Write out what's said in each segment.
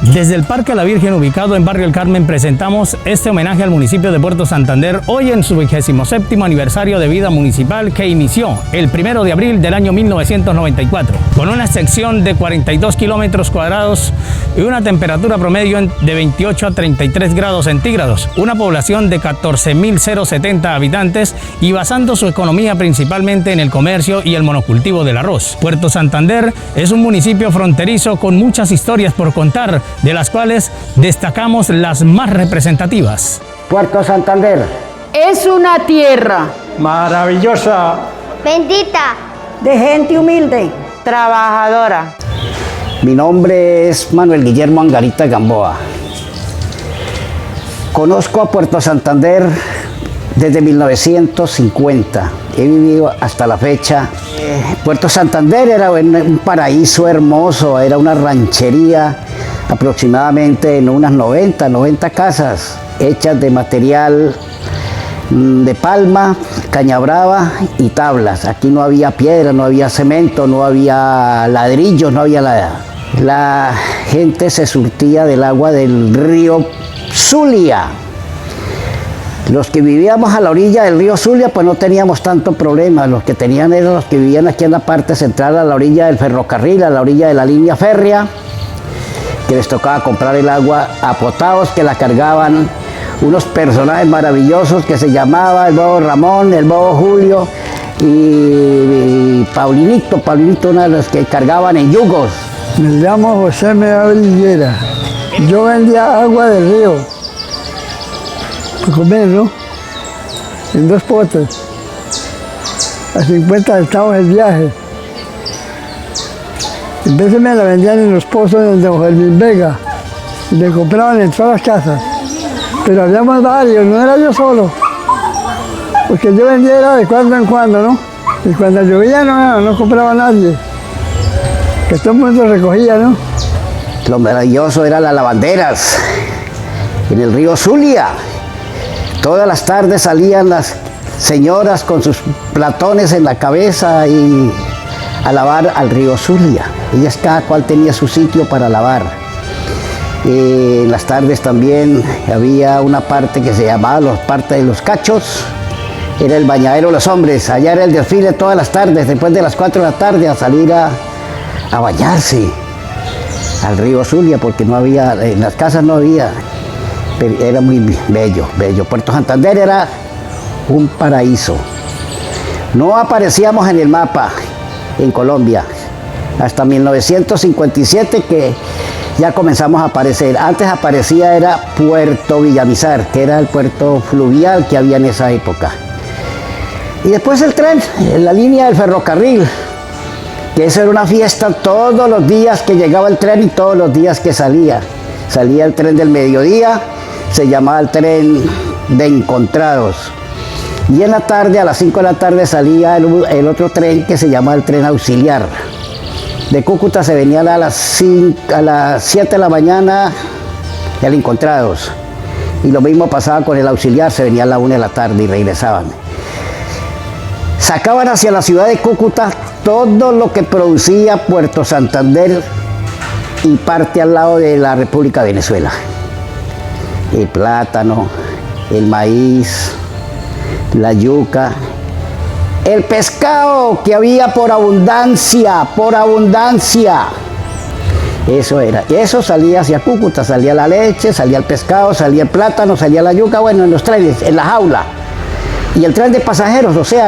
Desde el Parque La Virgen, ubicado en Barrio El Carmen, presentamos este homenaje al municipio de Puerto Santander, hoy en su 27º aniversario de vida municipal que inició el 1 de abril del año 1994, con una extensión de 42 kilómetros cuadrados y una temperatura promedio de 28 a 33 grados centígrados, una población de 14.070 habitantes y basando su economía principalmente en el comercio y el monocultivo del arroz. Puerto Santander es un municipio fronterizo con muchas historias por contar, de las cuales destacamos las más representativas. Puerto Santander es una tierra maravillosa, bendita, de gente humilde, trabajadora. Mi nombre es Manuel Guillermo Angarita Gamboa. Conozco a Puerto Santander desde 1950. He vivido hasta la fecha. Puerto Santander era un paraíso hermoso, era una ranchería, aproximadamente en unas 90 casas hechas de material de palma, caña brava y tablas. Aquí no había piedra, no había cemento, no había ladrillos, no había nada. La gente se surtía del agua del río Zulia. Los que vivíamos a la orilla del río Zulia pues no teníamos tanto problema. Los que tenían eran los que vivían aquí en la parte central, a la orilla del ferrocarril, a la orilla de la línea férrea, que les tocaba comprar el agua a potados que la cargaban unos personajes maravillosos que se llamaban el Bobo Ramón, el Bobo Julio y Paulinito, uno de los que cargaban en yugos. Me llamo José Medal Higuera. Yo vendía agua del río, para comer, ¿no? En 2 potes, a 50 centavos el viaje. A veces me la vendían en los pozos de Don Fermín Vega y me compraban en todas las casas. Pero habíamos varios, no era yo solo. Porque yo vendía era de cuando en cuando, ¿no? Y cuando llovía no compraba nadie. Que todo el mundo recogía, ¿no? Lo maravilloso eran las lavanderas en el río Zulia. Todas las tardes salían las señoras con sus platones en la cabeza y a lavar al río Zulia. Ellas cada cual tenía su sitio para lavar. En las tardes también había una parte que se llamaba la parte de los cachos. Era el bañadero de los hombres. Allá era el desfile todas las tardes, después de las 4 de la tarde, a salir a bañarse al río Zulia, porque no había, en las casas no había. Pero era muy bello. Puerto Santander era un paraíso. No aparecíamos en el mapa en Colombia hasta 1957 que ya comenzamos a aparecer. Antes aparecía era Puerto Villamizar, que era el puerto fluvial que había en esa época. Y después el tren, la línea del ferrocarril, que eso era una fiesta todos los días que llegaba el tren y todos los días que salía. Salía el tren del mediodía, se llamaba el tren de Encontrados. Y en la tarde, a las 5 de la tarde, salía el otro tren que se llamaba el tren auxiliar. De Cúcuta se venía a las 7 de la mañana al Encontrados. Y lo mismo pasaba con el auxiliar, se venía a la 1 de la tarde y regresaban. Sacaban hacia la ciudad de Cúcuta todo lo que producía Puerto Santander y parte al lado de la República de Venezuela. El plátano, el maíz, la yuca, el pescado que había por abundancia. Eso era. Eso salía hacia Cúcuta, salía la leche, salía el pescado, salía el plátano, salía la yuca, bueno, en los trenes, en la jaula. Y el tren de pasajeros, o sea,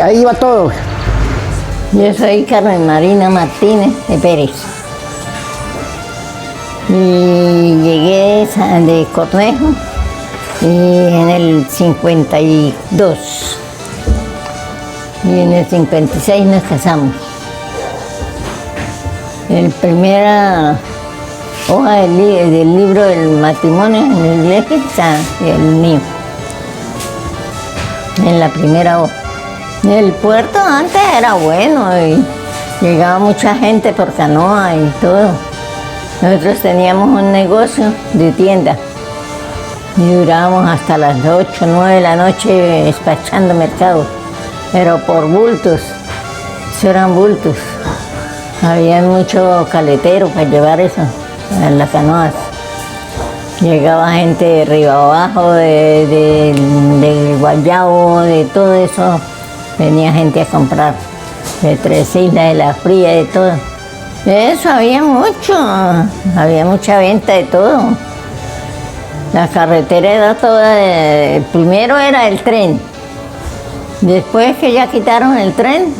ahí iba todo. Yo soy Carmen Marina Martínez de Pérez. Y llegué de Cornejo y en el 52. Y en el 56 nos casamos. En primera hoja del libro del matrimonio en el iglesia está el mío. En la primera hoja. El puerto antes era bueno y llegaba mucha gente por canoa y todo. Nosotros teníamos un negocio de tienda y durábamos hasta las 8, 9 de la noche despachando mercado, pero por bultos, eso eran bultos. Había mucho caletero para llevar eso. en las canoas. Llegaba gente de Río Abajo, del Guayabo, de todo eso. Venía gente a comprar, de Tres Islas, de La Fría, de todo. De eso había mucha venta de todo. La carretera era toda, primero era el tren. Después que ya quitaron el tren,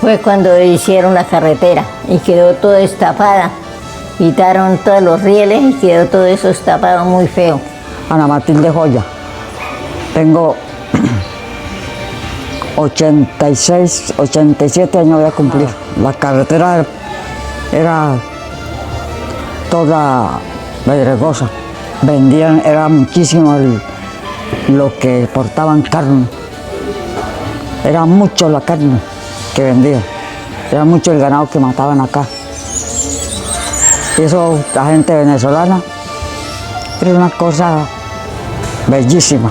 fue cuando hicieron la carretera y quedó todo destapada. Quitaron todos los rieles y quedó todo eso destapado muy feo. Ana Matilde Joya. Tengo 86, 87 años voy a cumplir. La carretera era toda pedregosa. Vendían, era muchísimo lo que portaban carne. Era mucho la carne que vendían. Era mucho el ganado que mataban acá. Y eso, la gente venezolana, era una cosa bellísima.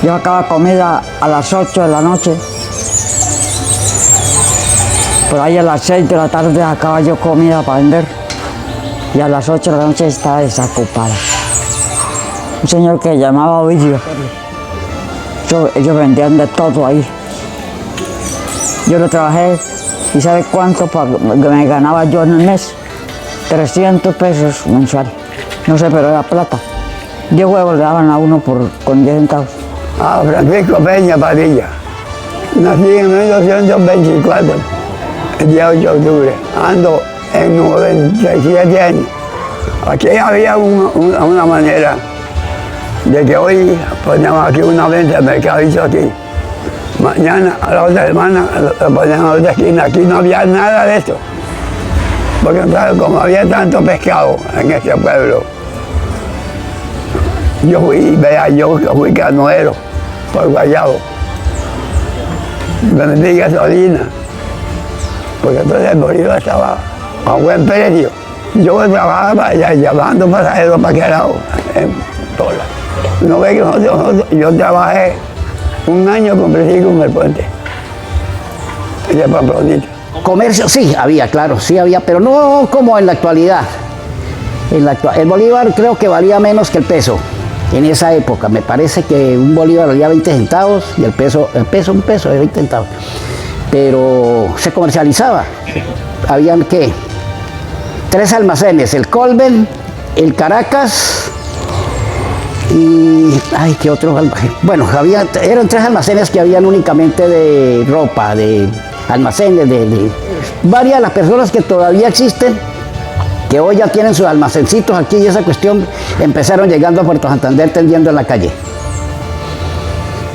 Yo acababa comida a las 8 de la noche. Por ahí a las 6 de la tarde acababa yo comida para vender. Y a las 8 de la noche estaba desocupada. Un señor que llamaba Ovidio. Ellos vendían de todo ahí. Yo lo trabajé y ¿sabe cuánto me ganaba yo en el mes? 300 pesos mensual. No sé, pero era plata. 10 huevos le daban a uno con 10 centavos. Francisco Peña Padilla. Nací en 1924, el día 8 de octubre. Ando en 97 años. Aquí había una manera de que hoy poníamos aquí una venta de mercadito aquí. Mañana, a la otra semana, lo poníamos a otra esquina. Aquí no había nada de esto. Porque claro, como había tanto pescado en este pueblo, yo fui canoero por Guayabo. Me metí gasolina, porque entonces el bolívar estaba a buen precio. Yo trabajaba para allá, llevando pasajeros para aquel lado, en Tola. No ve que yo trabajé un año con Presidio con el puente, de Pamplonita. Comercio sí había, claro, sí había, pero no como en la actualidad. El bolívar creo que valía menos que el peso en esa época. Me parece que un bolívar valía 20 centavos y un peso de 20 centavos. Pero se comercializaba. Habían, ¿qué? 3 almacenes, el Colben, el Caracas y... ay, ¿qué otro almacén? Bueno, eran 3 almacenes que habían únicamente de ropa, de almacenes, varias de las personas que todavía existen, que hoy ya tienen sus almacencitos aquí y esa cuestión, empezaron llegando a Puerto Santander tendiendo en la calle.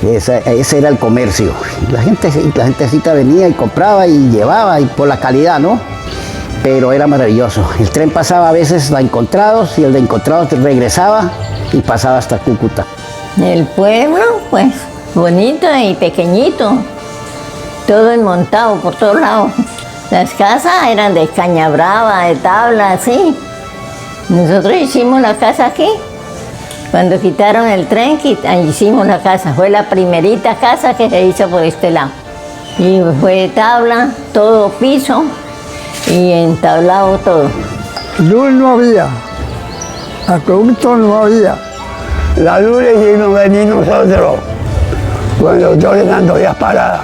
Ese era el comercio. La gentecita venía y compraba y llevaba, y por la calidad, ¿no? Pero era maravilloso. El tren pasaba a veces a Encontrados y el de Encontrados regresaba y pasaba hasta Cúcuta. El pueblo, pues, bonito y pequeñito. Todo enmontado por todos lados. Las casas eran de caña brava, de tabla, así. Nosotros hicimos la casa aquí. Cuando quitaron el tren, hicimos la casa. Fue la primerita casa que se hizo por este lado. Y fue de tabla, todo piso y entablado todo. Luz no había, acueducto no había. La luz le hicimos venir nosotros con el doctor Hernando Díaz Parada.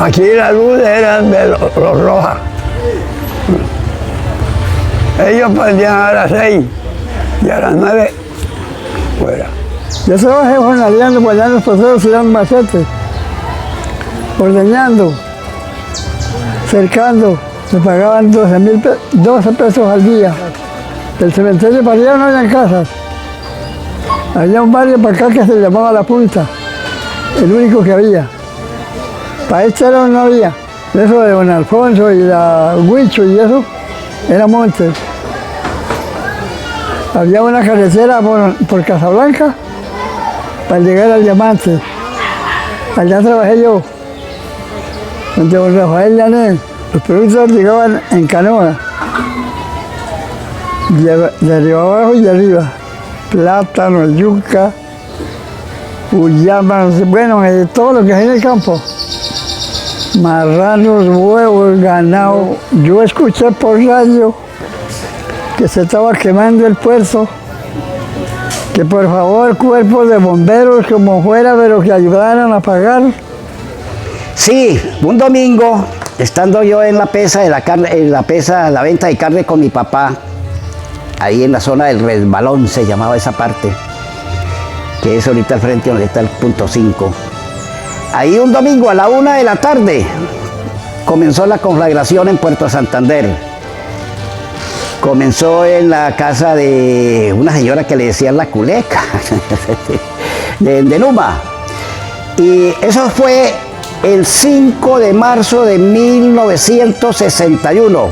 Aquí la luz era de los rojas. Ellos prendían a las 6 y a las 9 fuera. Yo trabajé jornaleando, guardando los procesos, tirando machetes, ordeñando, cercando. Me pagaban 12 pesos al día. Del cementerio para allá no había casas. Había un barrio para acá que se llamaba La Punta, el único que había. Para este lado no había. Eso de Don Alfonso y la Huicho y eso, era montes. Había una carretera por Casablanca para llegar al Diamante. Allá trabajé yo, donde Don Rafael Llané. Los productos llegaban en canoa, de arriba abajo y de arriba. Plátano, yuca, uyamas, bueno, todo lo que hay en el campo. Marranos, huevos, ganado. Yo escuché por radio que se estaba quemando el puerto, que por favor cuerpos de bomberos como fuera, pero que ayudaran a apagar. Sí, un domingo, estando yo en la pesa de la carne, la venta de carne con mi papá, ahí en la zona del Resbalón se llamaba esa parte, que es ahorita al frente donde está el punto 5. Ahí un domingo a la 1 de la tarde comenzó la conflagración en Puerto Santander. Comenzó en la casa de una señora que le decían la Culeca, de Numa. Y eso fue el 5 de marzo de 1961.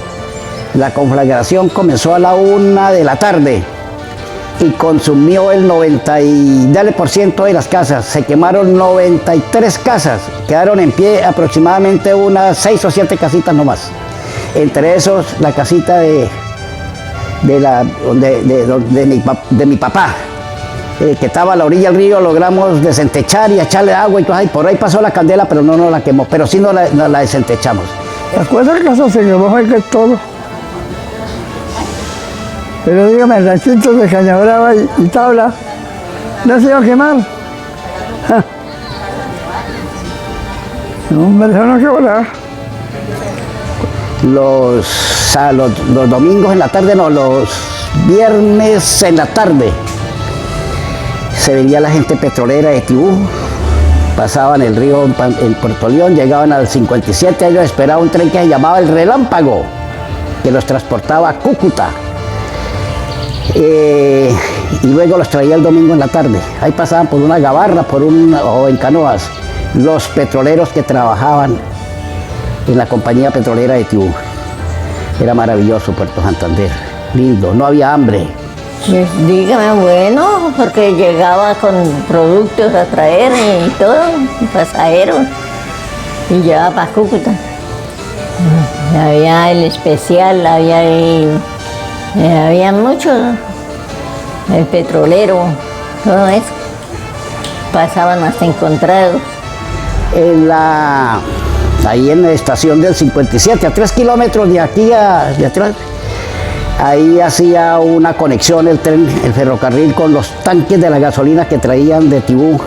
La conflagración comenzó a la 1 de la tarde y consumió el 90% de las casas. Se quemaron 93 casas, quedaron en pie aproximadamente unas 6 o 7 casitas nomás. Entre esos la casita de mi papá, que estaba a la orilla del río. Logramos desentechar y echarle agua y todo, y por ahí pasó la candela, pero no nos la quemó, pero sí nos la desentechamos. Las 4 casas se quemó, fue que todo. Pero dígame, el ranchito de Cañabrava y Tabla, ¿no se iba a quemar? ¡Ja! No, hombre, eso no quemó nada. Los domingos en la tarde, no, los viernes en la tarde, se venía la gente petrolera de Tibú, pasaban el río en Puerto León, llegaban al 57, ellos esperaban un tren que se llamaba el Relámpago, que los transportaba a Cúcuta. Y luego los traía el domingo en la tarde. Ahí pasaban por una gabarra, o en canoas, los petroleros que trabajaban en la compañía petrolera de Tibú. Era maravilloso Puerto Santander, lindo, no había hambre. Pues dígame, bueno, porque llegaba con productos a traer y todo, pasajeros, y llevaba para Cúcuta. Había el especial, había mucho, el petrolero, todo eso. Pasaban hasta encontrados. Ahí en la estación del 57, a 3 kilómetros de aquí de atrás, ahí hacía una conexión el tren, el ferrocarril, con los tanques de la gasolina que traían de Tibú,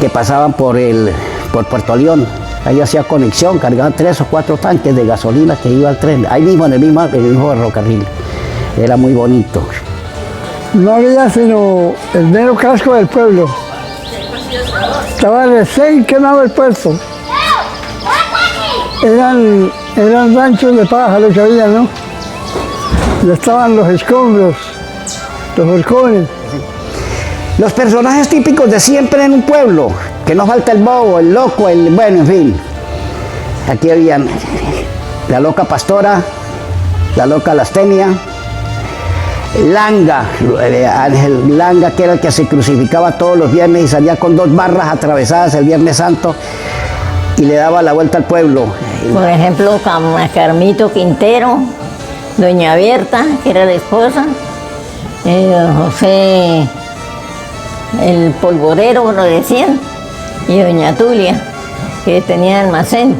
que pasaban por Puerto León. Ahí hacía conexión, cargaban 3 o 4 tanques de gasolina que iba al tren, ahí mismo en el mismo ferrocarril. Era muy bonito. No había sino el mero casco del pueblo. Estaba recién quemado el puerto. Eran ranchos de paja lo que había, ¿no? Y estaban los escombros, los horcones. Los personajes típicos de siempre en un pueblo, que no falta el bobo, el loco, bueno, en fin. Aquí habían la loca pastora, la loca lastenia, Langa, Ángel Langa, que era el que se crucificaba todos los viernes y salía con 2 barras atravesadas el Viernes Santo y le daba la vuelta al pueblo. Por ejemplo, Carmito Quintero, doña Berta, que era la esposa, José el Polvorero, lo decían, y doña Tulia, que tenía almacén.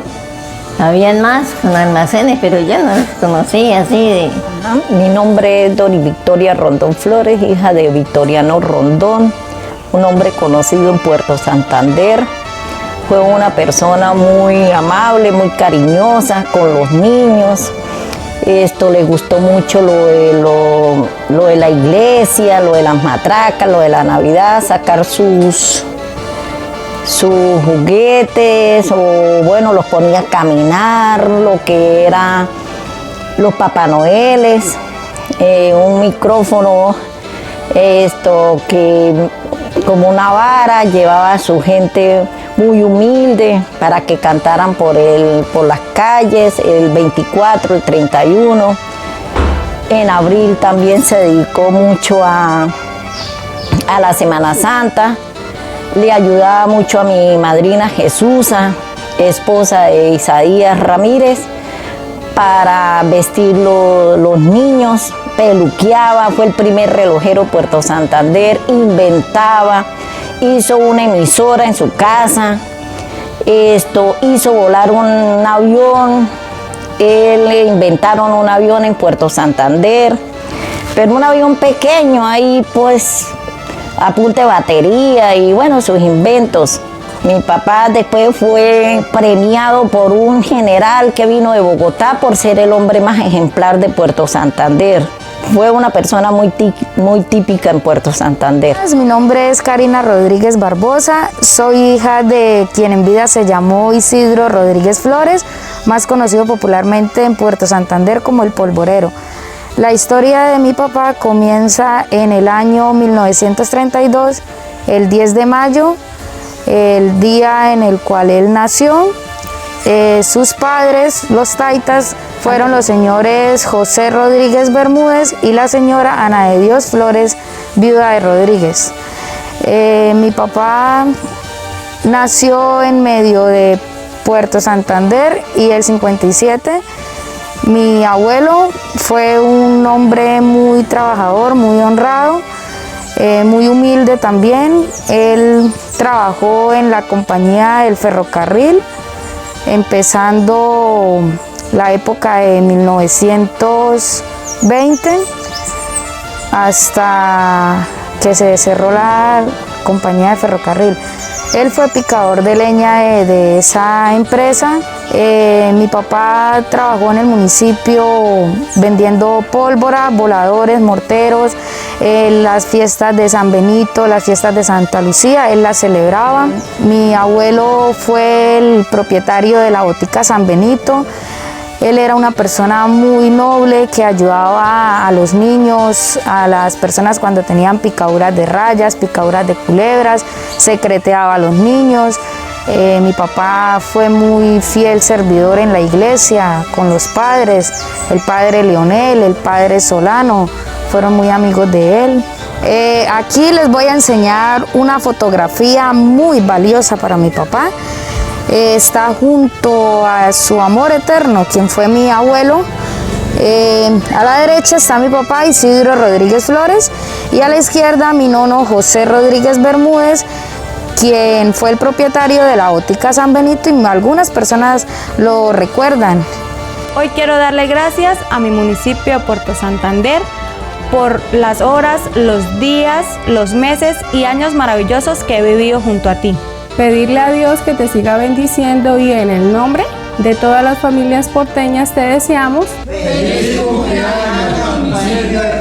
Habían más con almacenes, pero yo no los conocía así de... Mi nombre es Dori Victoria Rondón Flores, hija de Victoriano Rondón, un hombre conocido en Puerto Santander. Fue una persona muy amable, muy cariñosa con los niños. Le gustó mucho lo de la iglesia, lo de las matracas, lo de la Navidad, sacar sus juguetes, o bueno, los ponía a caminar, lo que era los Papá Noeles, un micrófono, que como una vara, llevaba a su gente muy humilde para que cantaran por las calles, el 24, el 31. En abril también se dedicó mucho a la Semana Santa. Le ayudaba mucho a mi madrina Jesusa, esposa de Isaías Ramírez, para vestir los niños, peluqueaba, fue el primer relojero Puerto Santander, inventaba, hizo una emisora en su casa, hizo volar un avión, él inventaron un avión en Puerto Santander, pero un avión pequeño, ahí pues a punta de batería y bueno, sus inventos. Mi papá después fue premiado por un general que vino de Bogotá por ser el hombre más ejemplar de Puerto Santander. Fue una persona muy típica en Puerto Santander. Mi nombre es Karina Rodríguez Barbosa, soy hija de quien en vida se llamó Isidro Rodríguez Flores, más conocido popularmente en Puerto Santander como el Polvorero. La historia de mi papá comienza en el año 1932, el 10 de mayo, el día en el cual él nació. Sus padres, los taitas, fueron los señores José Rodríguez Bermúdez y la señora Ana de Dios Flores, viuda de Rodríguez. Mi papá nació en medio de Puerto Santander y el 57. Mi abuelo fue un hombre muy trabajador, muy honrado, muy humilde también. Él trabajó en la compañía del ferrocarril, empezando la época de 1920 hasta que se cerró la compañía de ferrocarril. Él fue picador de leña de esa empresa. Mi papá trabajó en el municipio vendiendo pólvora, voladores, morteros, las fiestas de San Benito, las fiestas de Santa Lucía, él las celebraba. Mi abuelo fue el propietario de la botica San Benito. Él era una persona muy noble que ayudaba a los niños, a las personas cuando tenían picaduras de rayas, picaduras de culebras, secreteaba a los niños. Mi papá fue muy fiel servidor en la iglesia, con los padres, el padre Leonel, el padre Solano, fueron muy amigos de él. Aquí les voy a enseñar una fotografía muy valiosa para mi papá. Está junto a su amor eterno, quien fue mi abuelo. A la derecha está mi papá Isidro Rodríguez Flores y a la izquierda mi nono José Rodríguez Bermúdez, quien fue el propietario de la botica San Benito y algunas personas lo recuerdan. Hoy quiero darle gracias a mi municipio de Puerto Santander por las horas, los días, los meses y años maravillosos que he vivido junto a ti. Pedirle a Dios que te siga bendiciendo y en el nombre de todas las familias porteñas te deseamos ¡Feliz cumpleaños, compañera!